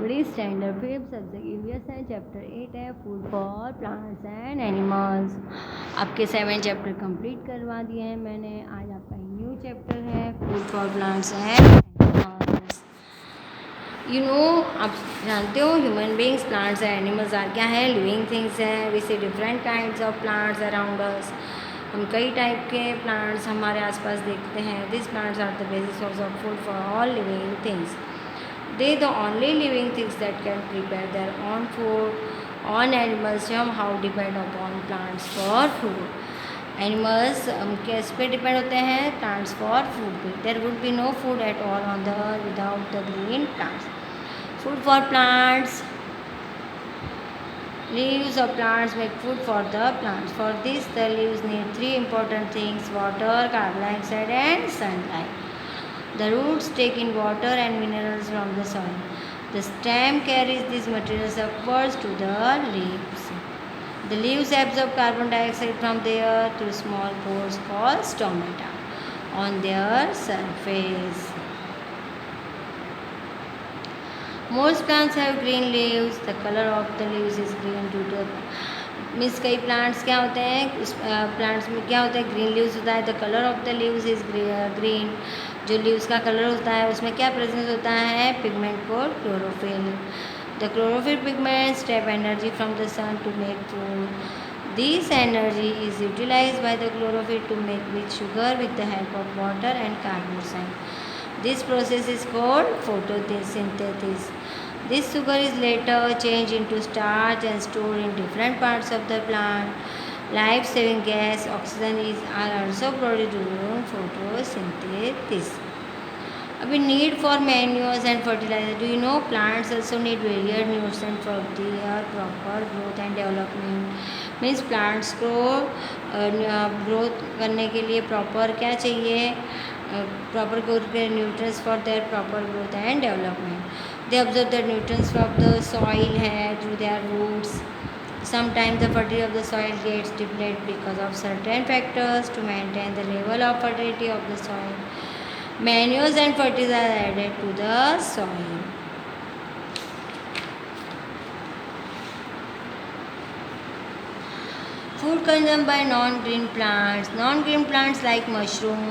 पगड़ी standard 5th subject EVS है। Chapter 8 है food for plants and animals. आपके 7 चैप्टर कंप्लीट करवा दिए हैं मैंने। आज आपका न्यू चैप्टर है food for plants and animals. आप जानते हो human beings, plants and animals are क्या है? लिविंग थिंग्स है। We see different kinds of plants around us. हम कई टाइप के प्लांट्स हमारे आसपास देखते हैं। This plants are the basis source of food for all living things. They the only living things that can prepare their own food. On animals how depend upon plants for food. Animals किस पे depend होते हैं? Plants for food पे। There would be no food at all on the without the green plants. Food for plants, leaves of plants make food for the plants. For this the leaves need 3 important things: water, carbon dioxide and sunlight. The roots take in water and minerals from the soil. The stem carries these materials upwards to the leaves. The leaves absorb carbon dioxide from the air through small pores called stomata on their surface. Most plants have green leaves. The color of the leaves is green due to means कई plants क्या होते हैं, उस plants में क्या होता है? Green leaves होता है। The colour of the leaves is green. जो लीव्स का कलर होता है उसमें क्या प्रेजेंस होता है? Pigment called chlorophyll. The chlorophyll pigments trap energy from the sun to make food. This energy is utilised by the chlorophyll to make with sugar with the help of water and carbon dioxide. This process is called photosynthesis. This sugar is later changed into starch and stored in different parts of the plant. Life-saving gas, oxygen are also produced during photosynthesis. अभी need for manures and fertilizer. Do you know plants also need various nutrients for their proper growth and development? Means plants को growth करने के लिए proper क्या चाहिए? Proper growth के nutrients for their proper growth and development. They absorb the nutrients from the soil है through their roots. Sometimes the fertility of the soil gets depleted because of certain factors. To maintain the level of fertility of the soil, manures and fertilizers are added to the soil. Food consumed by non-green plants. Non-green plants like mushroom,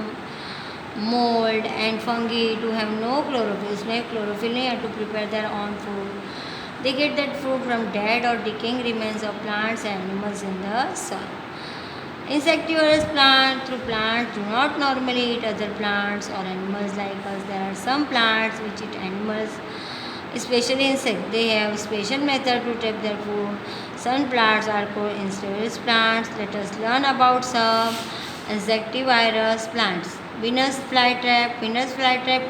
mold and fungi do have no chlorophyll. इसमें chlorophyll नहीं है to prepare their own food. They get that food from dead or decaying remains of plants and animals in the soil. Insectivorous plants do not normally eat other plants or animals like us. There are some plants which eat animals, especially insects. They have special method to trap their food. Some plants are called insectivorous plants. Let us learn about some insectivorous plants. Venus flytrap. Venus flytrap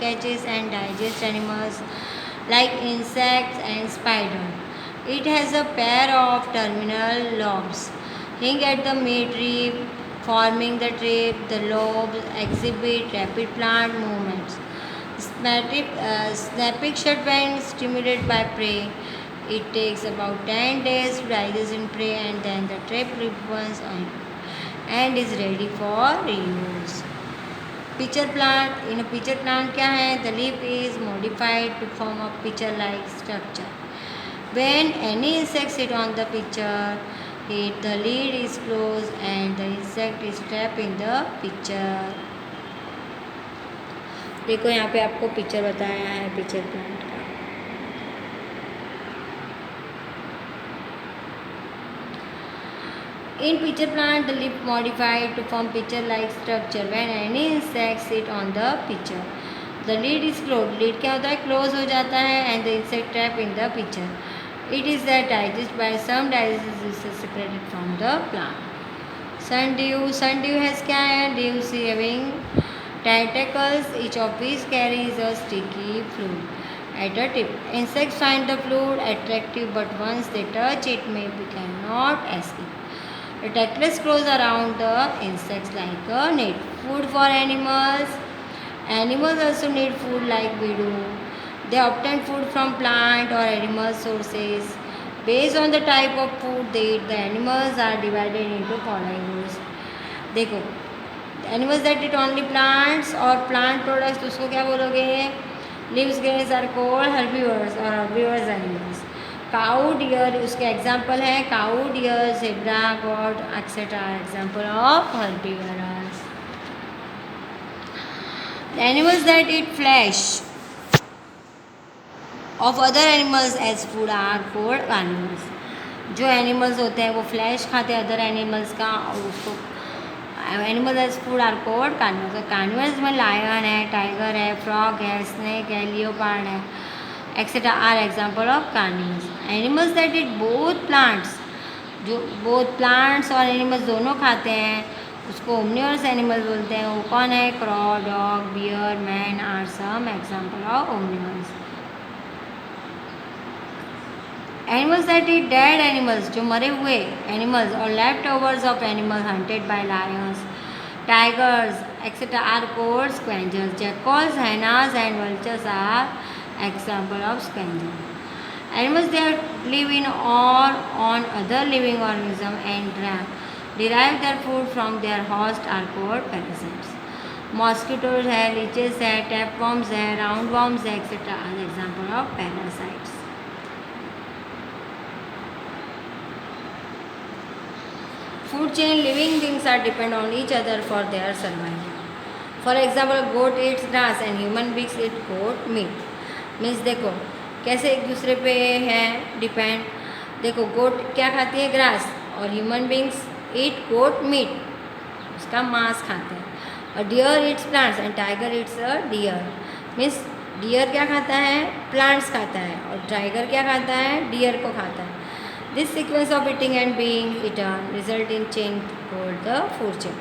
catches and digests animals like insects and spiders. It has a pair of terminal lobes hanging at the mid-rib, forming the trap. The lobes exhibit rapid plant movements. Snapping shut when stimulated by prey. It takes about 10 days to digest in prey, and then the trap reopens and is ready for reuse. Pitcher plant. In a pitcher plant क्या है? The leaf is modified to form a pitcher-like structure. When any insect sit on the pitcher, the lid is closed and the insect is trapped in the pitcher. देखो यहाँ पे आपको picture बताया है pitcher plant का। In pitcher plant, the leaf modified to form pitcher-like structure. When any insect sit on the pitcher, the lid is closed. Lid क्या होता है? Close हो जाता है and the insect trap in the pitcher. It is digested by some digestive is separated from the plant. Sundew. Sundew has क्या है? Leaves having tentacles, each of which carries a sticky fluid at a tip. Insects find the fluid attractive, but once they touch it, maybe cannot escape. The tentacles close around the insects like a net. Food for animals. Animals also need food like we do. They obtain food from plant or animal sources. Based on the type of food they eat, the animals are divided into following groups. देखो, animals that eat only plants or plant products, तो उसको क्या बोलोगे? Leaves grains are called herbivores और herbivores animals. Cow deer उसके example हैं, cow deer, zebra, goat etcetera example of herbivores. Animals that eat flesh of other animals as food are called carnivorous. जो animals होते हैं वो flash खाते हैं other animals का और उसको animal as food are called carnivores. Carnivores में लायन है, टाइगर है, फ्रॉग है, स्नेक है, लियोपार्ड है etcetera are example of carnivores. Animals that eat both plants, जो बोथ प्लांट्स और एनिमल्स दोनों खाते हैं उसको ओमनिवोरस एनिमल बोलते हैं। वो कौन है? Crow, dog, bear, man are some example of omnivorous. Animals that eat dead animals, जो मरे हुए एनिमल्स और leftovers of animal hunted by lions, tigers etcetera are called scavengers. Jackals, hyenas and vultures are example of scavenger. Animals that live in और on other living organism and derive their food from their host are called parasites. Mosquitoes है, leeches है, tapeworms है, round worms है etcetera are example of parasites. Food chain living beings are depend on each other for their survival. For example, goat eats grass and human beings eat goat meat. Means देखो कैसे एक दूसरे पे है depend. देखो गोट क्या खाती है? ग्रास। और human beings eat goat meat, उसका मांस खाते हैं। और deer eats plants and tiger eats a deer. Means deer क्या खाता है? प्लांट्स खाता है। और टाइगर क्या खाता है? डियर को खाता है। This sequence of eating and being eaten result in chain called the food chain.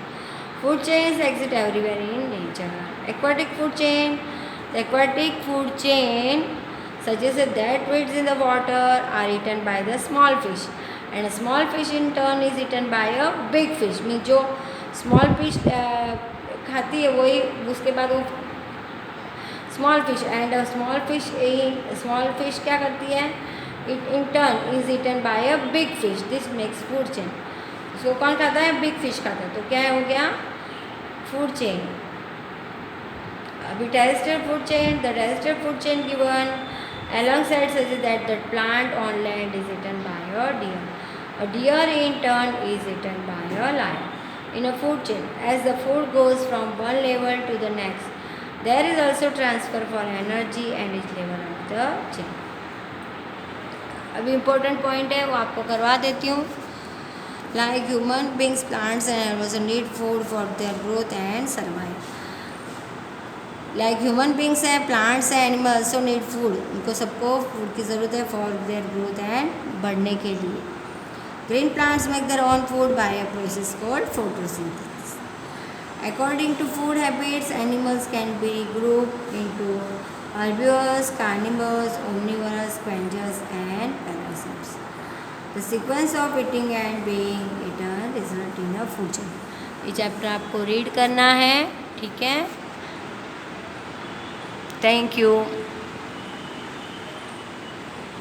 Food chains exist everywhere in nature. Aquatic food chain. The aquatic food chain suggests that foods in the water are eaten by the small fish, and a small fish in turn is eaten by a big fish. Means जो small fish खाती है वही उसके बाद वो small fish and a small fish क्या करती है? It in turn is eaten by a big fish. This makes food chain. So कौन खाता है? बिग फिश खाता है। तो क्या हो गया? Food chain. अभी terrestrial food chain, the terrestrial food chain given alongside suggests that the plant on land is eaten by a deer. A deer in turn is eaten by a lion. In a food chain, as the food goes from one level to the next, there is also transfer for energy and each level of the chain. अभी important point है वो आपको करवा देती हूँ। Like human beings, plants and animals need food for their growth and survive. Like human beings हैं, plants हैं, animals तो नीड फूड, उनको सबको फूड की ज़रूरत है फॉर देयर ग्रोथ एंड बढ़ने के लिए। Green plants make their own food by a process called photosynthesis. According to food habits, animals can be grouped into herbivores, carnivores, omnivores, scavengers and parasites. The sequence of eating and being eaten result in a food chain. ये chapter आपको read करना है, ठीक है? Thank you.